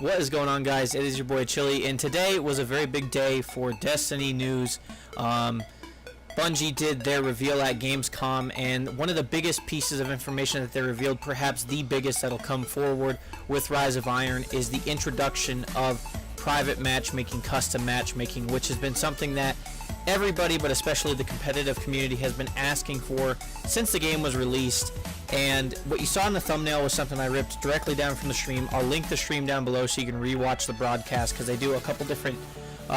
What is going on, guys? It is your boy Chili, and today was a very big day for Destiny news. Bungie did their reveal at Gamescom, and one of the biggest pieces of information that they revealed, perhaps the biggest that'll come forward with Rise of Iron, is the introduction of private matchmaking, custom matchmaking, which has been something that everybody, but especially the competitive community, has been asking for since the game was released. And what you saw in the thumbnail was something I ripped directly down from the stream. I'll link the stream down below so you can rewatch the broadcast, because they do a couple different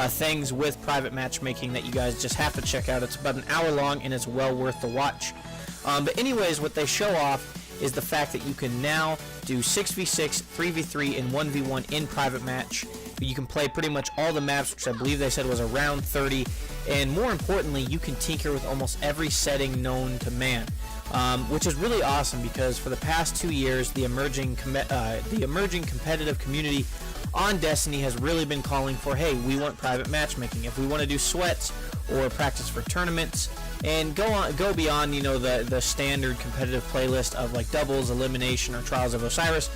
things with private matchmaking that you guys just have to check out. It's about an hour long and it's well worth the watch. But anyways, what they show off is the fact that you can now do 6v6, 3v3, and 1v1 in private match. You can play pretty much all the maps, which I believe they said was around 30, and more importantly, you can tinker with almost every setting known to man, which is really awesome, because for the past 2 years, the emerging competitive community on Destiny has really been calling for, hey, we want private matchmaking. If we want to do sweats or practice for tournaments and go beyond, you know, the standard competitive playlist of like doubles, elimination, or Trials of Osiris,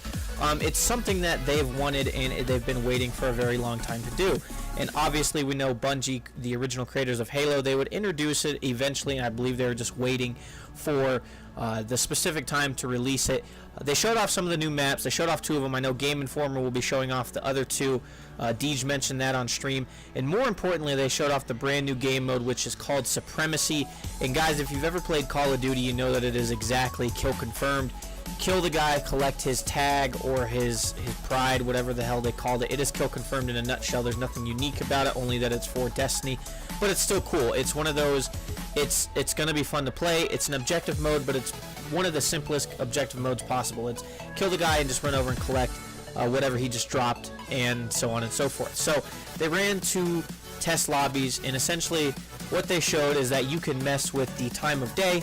it's something that they've wanted and they've been waiting for a very long time to do. And obviously we know Bungie, the original creators of Halo, they would introduce it eventually, and I believe they were just waiting for the specific time to release it. They showed off some of the new maps. They showed off 2 of them. I know Game Informer will be showing off the other 2. Deej mentioned that on stream. And more importantly, they showed off the brand new game mode, which is called Supremacy. And guys, if you've ever played Call of Duty, you know that it is exactly kill confirmed. Kill the guy, collect his tag or his pride, whatever the hell they called it. It is kill confirmed in a nutshell. There's nothing unique about it, only that it's for Destiny, but it's still cool. It's one of those, it's going to be fun to play. It's an objective mode, but it's one of the simplest objective modes possible. It's kill the guy and just run over and collect whatever he just dropped, and so on and so forth. So they ran 2 test lobbies, and essentially what they showed is that you can mess with the time of day.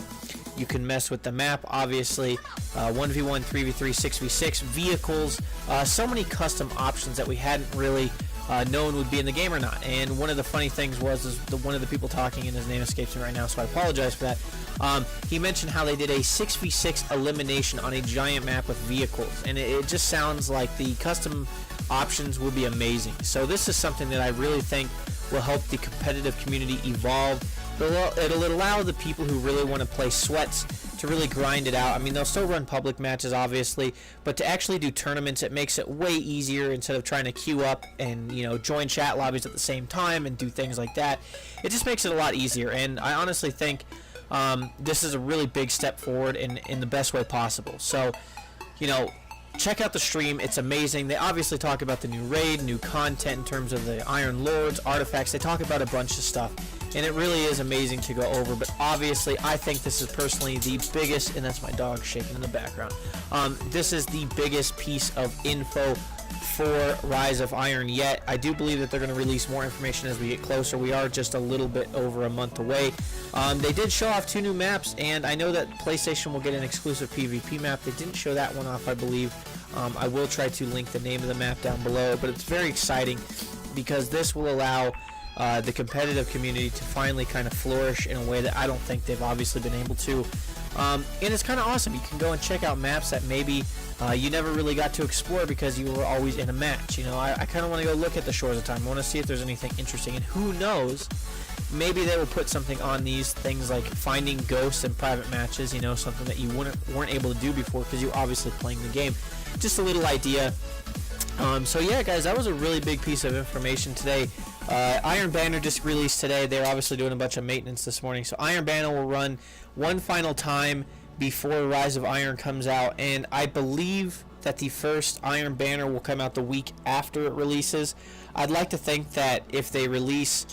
You can mess with the map, obviously, 1v1, 3v3, 6v6, vehicles, so many custom options that we hadn't really known would be in the game or not. And one of the funny things was one of the people talking, and his name escapes me right now, so I apologize for that. He mentioned how they did a 6v6 elimination on a giant map with vehicles, and it just sounds like the custom options will be amazing. So this is something that I really think will help the competitive community evolve. It'll allow the people who really want to play sweats to really grind it out. I mean, they'll still run public matches, obviously, but to actually do tournaments, it makes it way easier instead of trying to queue up and, you know, join chat lobbies at the same time and do things like that. It just makes it a lot easier, and I honestly think this is a really big step forward in the best way possible. So, you know, check out the stream. It's amazing. They obviously talk about the new raid, new content in terms of the Iron Lords, artifacts. They talk about a bunch of stuff, and it really is amazing to go over. But obviously, I think this is personally the biggest, and that's my dog shaking in the background. This is the biggest piece of info for Rise of Iron yet. I do believe that they're going to release more information as we get closer. We are just a little bit over a month away. They did show off 2 new maps, and I know that PlayStation will get an exclusive PvP map. They didn't show that one off, I believe. I will try to link the name of the map down below, but it's very exciting because this will allow the competitive community to finally kind of flourish in a way that I don't think they've obviously been able to. And it's kind of awesome. You can go and check out maps that maybe you never really got to explore because you were always in a match. You know, I kind of want to go look at the Shores of Time. I want to see if there's anything interesting, and who knows, maybe they will put something on these things like finding ghosts in private matches, you know, something that you weren't able to do before because you're obviously playing the game. Just a little idea. So yeah, guys, that was a really big piece of information today. Iron Banner just released today. They're obviously doing a bunch of maintenance this morning, so Iron Banner will run one final time before Rise of Iron comes out, and I believe that the first Iron Banner will come out the week after it releases. I'd like to think that if they release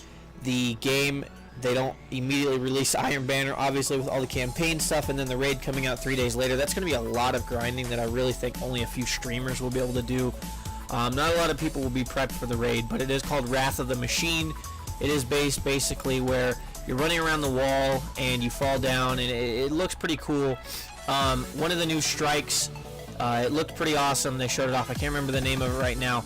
the game, they don't immediately release Iron Banner, obviously with all the campaign stuff, and then the raid coming out 3 days later. That's going to be a lot of grinding that I really think only a few streamers will be able to do. Not a lot of people will be prepped for the raid, but it is called Wrath of the Machine. It is based basically where you're running around the wall and you fall down, and it looks pretty cool. One of the new strikes, it looked pretty awesome. They showed it off. I can't remember the name of it right now.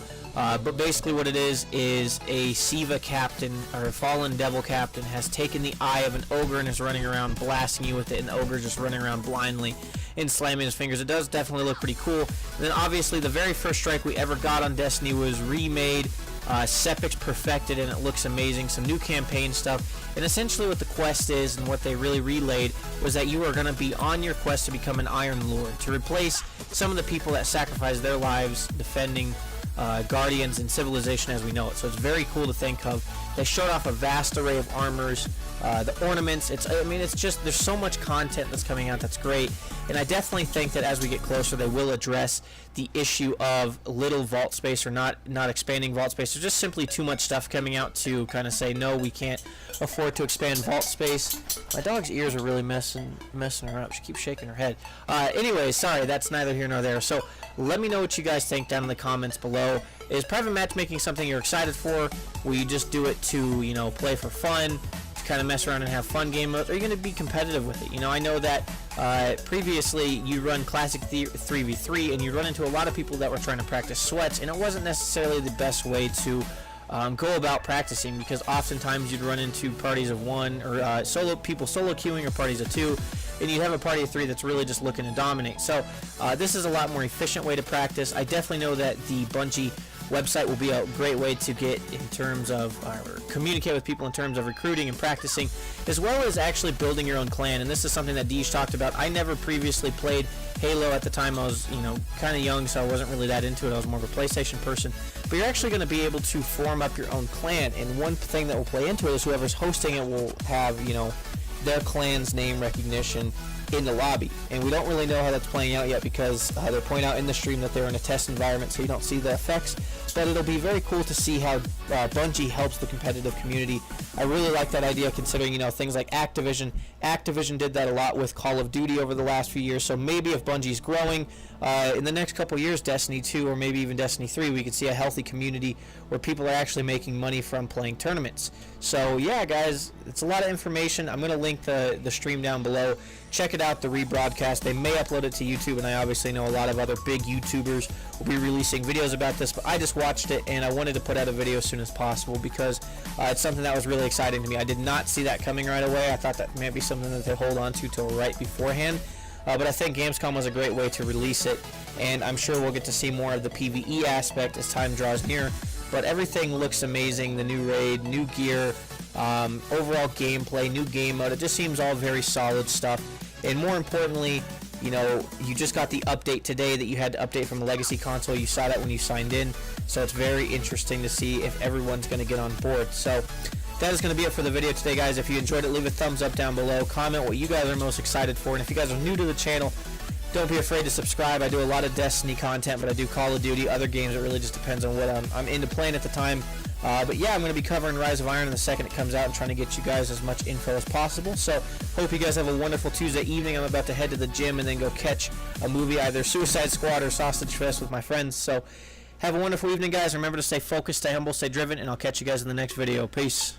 But basically what it is a Siva captain, or a fallen devil captain, has taken the eye of an ogre and is running around blasting you with it, and the ogre just running around blindly and slamming his fingers. It does definitely look pretty cool. And then obviously the very first strike we ever got on Destiny was remade. Sepic's perfected, and it looks amazing. Some new campaign stuff, and essentially what the quest is and what they really relayed was that you are going to be on your quest to become an Iron Lord, to replace some of the people that sacrificed their lives defending Guardians and civilization as we know it. So it's very cool to think of. They showed off a vast array of armors, the ornaments. It's just, there's so much content that's coming out that's great, and I definitely think that as we get closer they will address the issue of little vault space, or not expanding vault space. There's just simply too much stuff coming out to kind of say no, we can't afford to expand vault space. My dog's ears are really messing her up. She keeps shaking her head. Anyways, sorry, that's neither here nor there. So let me know what you guys think down in the comments below. Is private matchmaking something you're excited for? Will you just do it to, you know, play for fun, kind of mess around and have fun game modes? Are you going to be competitive with it? You know, I know that previously you run classic 3v3 and you run into a lot of people that were trying to practice sweats, and it wasn't necessarily the best way to go about practicing, because oftentimes you'd run into parties of one, or solo queuing, or parties of two, and you'd have a party of three that's really just looking to dominate. So this is a lot more efficient way to practice. I definitely know that the Bungie website will be a great way to get in terms of or communicate with people in terms of recruiting and practicing, as well as actually building your own clan. And this is something that Deej talked about. I never previously played Halo at the time. I was, you know, kind of young, so I wasn't really that into it. I was more of a PlayStation person. But you're actually going to be able to form up your own clan, and one thing that will play into it is whoever's hosting it will have, you know, their clan's name recognition in the lobby. And we don't really know how that's playing out yet, because they're pointing out in the stream that they're in a test environment, so you don't see the effects. But it'll be very cool to see how Bungie helps the competitive community. I really like that idea, considering, you know, things like Activision did that a lot with Call of Duty over the last few years. So maybe if Bungie's growing in the next couple years, Destiny 2 or maybe even Destiny 3, we could see a healthy community where people are actually making money from playing tournaments. So yeah, guys, it's a lot of information. I'm going to link the stream down below. Check it out, the rebroadcast. They may upload it to YouTube, and I obviously know a lot of other big YouTubers will be releasing videos about this, but I just watched it and I wanted to put out a video as soon as possible, because it's something that was really exciting to me. I did not see that coming right away. I thought that might be something that they hold on to till right beforehand. But I think Gamescom was a great way to release it, and I'm sure we'll get to see more of the PvE aspect as time draws near. But everything looks amazing. The new raid, new gear, overall gameplay, new game mode. It just seems all very solid stuff. And more importantly, you know, you just got the update today that you had to update from the Legacy console. You saw that when you signed in. So it's very interesting to see if everyone's going to get on board. So that is going to be it for the video today, guys. If you enjoyed it, leave a thumbs up down below. Comment what you guys are most excited for. And if you guys are new to the channel, don't be afraid to subscribe. I do a lot of Destiny content, but I do Call of Duty, other games. It really just depends on what I'm into playing at the time. But yeah, I'm going to be covering Rise of Iron in the second it comes out, and trying to get you guys as much info as possible. So hope you guys have a wonderful Tuesday evening. I'm about to head to the gym and then go catch a movie, either Suicide Squad or Sausage Fest with my friends. So have a wonderful evening, guys. Remember to stay focused, stay humble, stay driven, and I'll catch you guys in the next video. Peace.